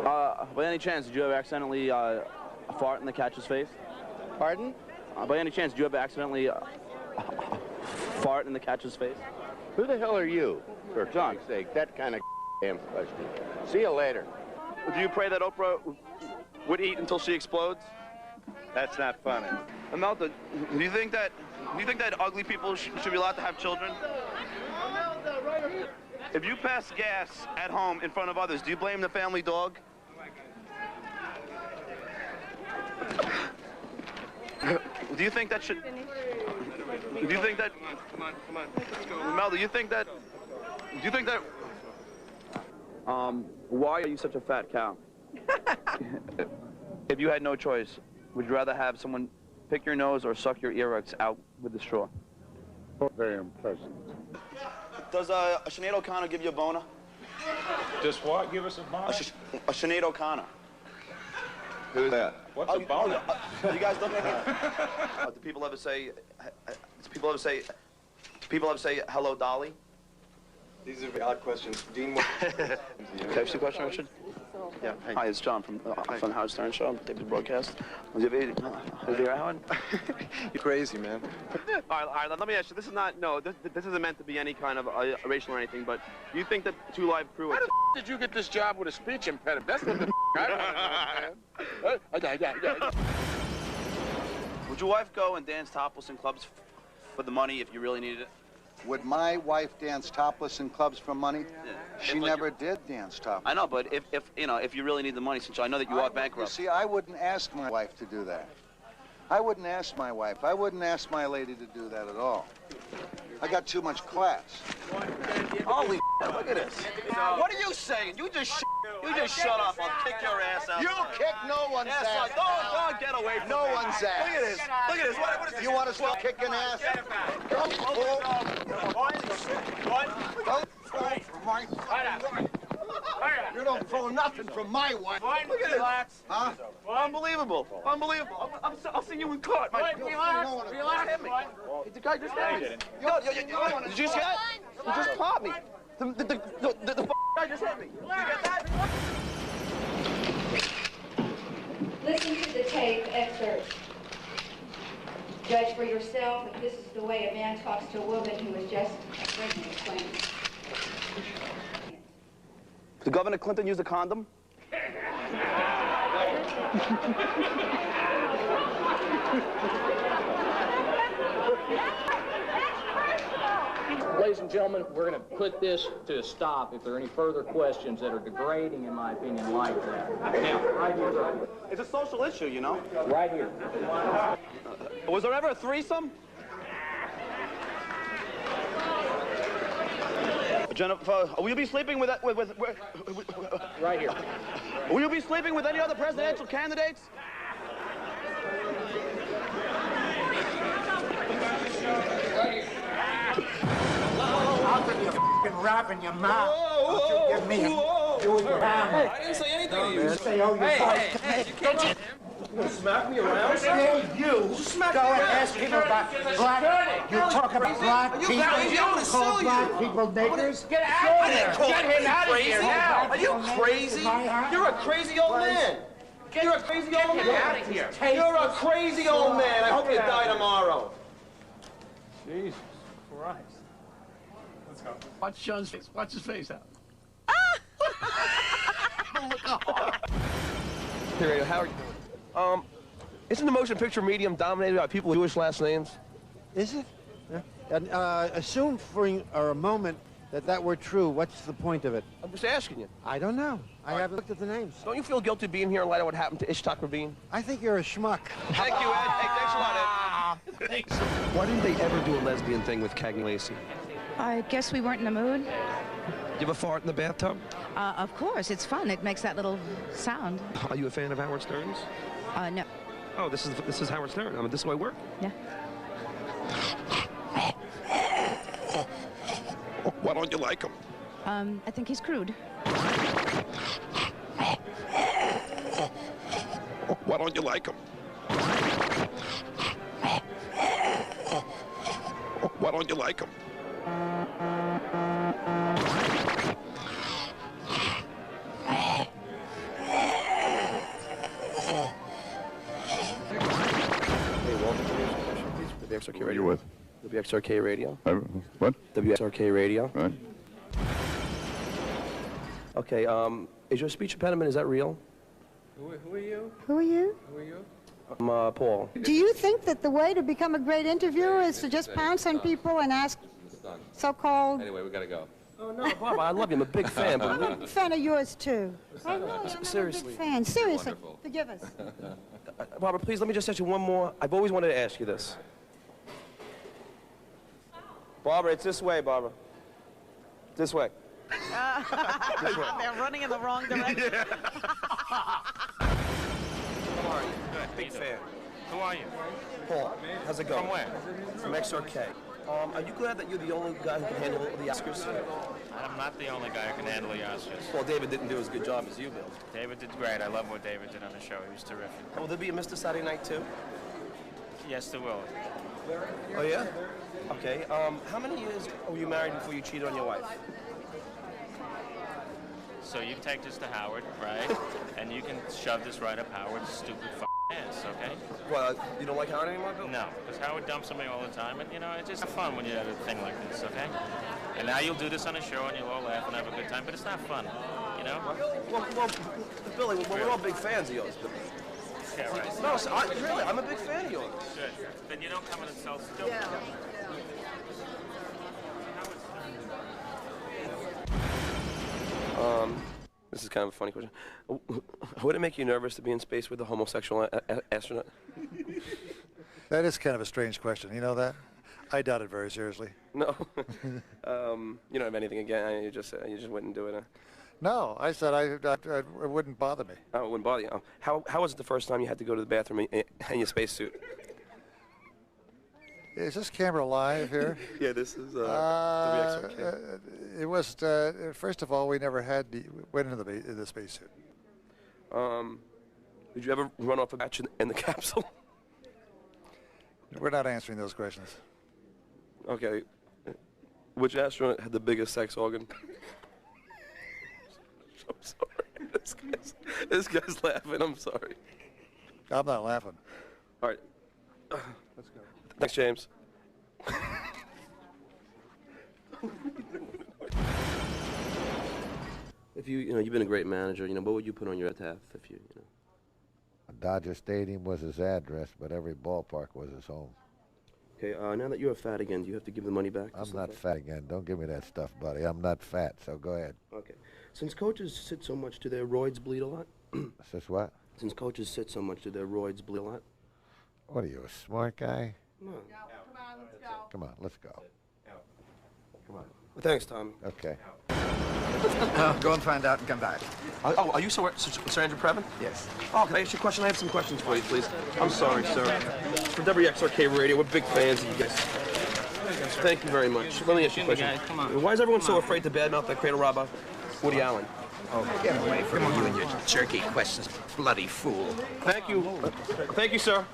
By any chance, did you ever accidentally fart in the catcher's face? Pardon? By any chance, did you ever accidentally fart in the catcher's face? Who the hell are you? For John. God's sake, that kind of damn question. See you later. Do you pray that Oprah would eat until she explodes? That's not funny. Imelda, do you think that ugly people should be allowed to have children? If you pass gas at home in front of others, do you blame the family dog? Do you think that should... Do you think that... Come on. Let's go. Imelda, do you think that... Why are you such a fat cow? If you had no choice, would you rather have someone pick your nose or suck your earwax out with a straw? Very unpleasant. Does a Sinead O'Connor give you a boner? Just what? Give us a boner? A Sinead O'Connor. Who's that? What's a boner? You guys look at me. Do people ever say, hello, Dolly? These are very odd questions. Dean, what... Can I ask you a question, Richard? Yeah. Hi, it's John from Howard Stern Show, David's broadcast. You're crazy, man. All right, let me ask you. This is not, no, this isn't meant to be any kind of racial or anything, but do you think that Two Live Crew... How the did you get this job with a speech impediment? That's what the I want to know, man. Would your wife go and dance topless in clubs for the money if you really needed it? Would my wife dance topless in clubs for money? Yeah. She never did dance topless. I know, but if you really need the money, since I know that you are bankrupt. You see, I wouldn't ask my wife to do that. I wouldn't ask my wife. I wouldn't ask my lady to do that at all. I got too much class. Holy look at this. What are you saying? You just shut up. I'll kick your ass out. You kick no one's ass. Don't get away from me. No one's ass. Look at this. Look at this. What is this? You want to start kicking ass? Don't You don't throw nothing from my wife. Look at this. Huh? Unbelievable. Unbelievable. I'll see you in court. Relax. The guy just hit me. Did you see that? He just popped me. The guy just hit me. Did you get that? Listen to the tape excerpt. Judge for yourself if this is the way a man talks to a woman who is just making a claim. Did Governor Clinton use a condom? Ladies and gentlemen, we're going to put this to a stop if there are any further questions that are degrading, in my opinion, like that. Now, right here. It's a social issue, you know? Right here. Was there ever a threesome? Jennifer, will you be sleeping with Right here. Will you be sleeping with any other presidential candidates? I'll put your f***ing rap in your mouth. Don't you give me doing your hammer. I didn't say anything to you. Say, oh, Hey, you can't just... You gonna smack me around? Hey, you. Go and ask him about black. You talk about black people. You call black people niggers. Get out of here. Get him out of here now. Are you crazy? You're a crazy old man. You're a crazy old man. Get out of here. You're a crazy old man. I hope you die tomorrow. Jesus Christ. Let's go. Watch Sean's face. Watch his face out. Here, how are you doing? Isn't the motion picture medium dominated by people with Jewish last names? Is it? Yeah. And assume for a moment that were true. What's the point of it? I'm just asking you. I don't know. I haven't looked at the names. Don't you feel guilty being here in light of what happened to Ishtak Rabin? I think you're a schmuck. Thank you, Ed. Hey, thanks a lot, Ed. Thanks. Why didn't they ever do a lesbian thing with Cagney Lacey? I guess we weren't in the mood. You ever fart in the bathtub? Of course, it's fun. It makes that little sound. Are you a fan of Howard Stern's? No. Oh, this is Howard Stern. I mean, this is why I work. Yeah. Why don't you like him? I think he's crude. Why don't you like him? Why don't you like him? WXRK Radio. Who are you with? WXRK Radio. What? WXRK Radio. Right. Okay, is your speech impediment, is that real? Who are you? Who are you? Who are you? I'm Paul. Do you think that the way to become a great interviewer is to just pounce on people and ask so-called... Anyway, we gotta go. Oh, no, Barbara, I love you. I'm a big fan. I'm a fan of yours, too. I really am. Seriously. I'm a big fan. Seriously. Wonderful. Forgive us. Barbara, please, let me just ask you one more. I've always wanted to ask you this. Barbara, it's this way, Barbara. This way. They're running in the wrong direction. How are you? Good. Big fan. Who are you? Paul. How's it going? From where? From XRK. Are you glad that you're the only guy who can handle the Oscars? I'm not the only guy who can handle the Oscars. Well, David didn't do as good job as you, Bill. David did great. I love what David did on the show. He was terrific. Will there be a Mr. Saturday Night, too? Yes, there will. Oh, yeah? Okay. How many years were you married before you cheated on your wife? So you take this to Howard, right? And you can shove this right up Howard's stupid ass, okay? Well, you don't like Howard anymore, Bill? No, because Howard dumps on me all the time, and, you know, it's just fun when you have a thing like this, okay? And now you'll do this on a show, and you'll all laugh and have a good time, but it's not fun, you know? Well, Billy, we're all big fans of yours. Yeah, right. No, really, I'm a big fan of yours. Good. Then you don't come in and sell stupid. Yeah. This is kind of a funny question. Would it make you nervous to be in space with a homosexual astronaut? That is kind of a strange question. You know that? I doubt it very seriously. No. You don't have anything again. You just wouldn't do it. No, I said it wouldn't bother me. Oh, it wouldn't bother you. How was it the first time you had to go to the bathroom in your spacesuit? Is this camera live here? Yeah, this is WXRK. It was, first of all, we never went into the spacesuit. Did you ever run off a batch in the capsule? We're not answering those questions. Okay. Which astronaut had the biggest sex organ? I'm sorry. This guy's laughing. I'm sorry. I'm not laughing. All right. Let's go. Thanks, James. If you've been a great manager, what would you put on your epitaph if you know? Dodger Stadium was his address, but every ballpark was his home. Okay, now that you're fat again, do you have to give the money back? I'm not fat again. Don't give me that stuff, buddy. I'm not fat, so go ahead. Okay. Since coaches sit so much, do their roids bleed a lot? Since what? Since coaches sit so much, do their roids bleed a lot? What are you, a smart guy? No. Come on, let's go. Come on. Well, thanks, Tommy. Okay. Go and find out and come back. Oh, are you Sir Andrew Previn? Yes. Oh, can I ask you a question? I have some questions for you, please. I'm sorry, sir. For WXRK Radio, we're big fans of you guys. Thank you very much. Let me ask you a question. Come on. Why is everyone so afraid to badmouth that cradle robber, Woody Allen? Oh, get away from you and your jerky questions, bloody fool. Thank you. Thank you, sir.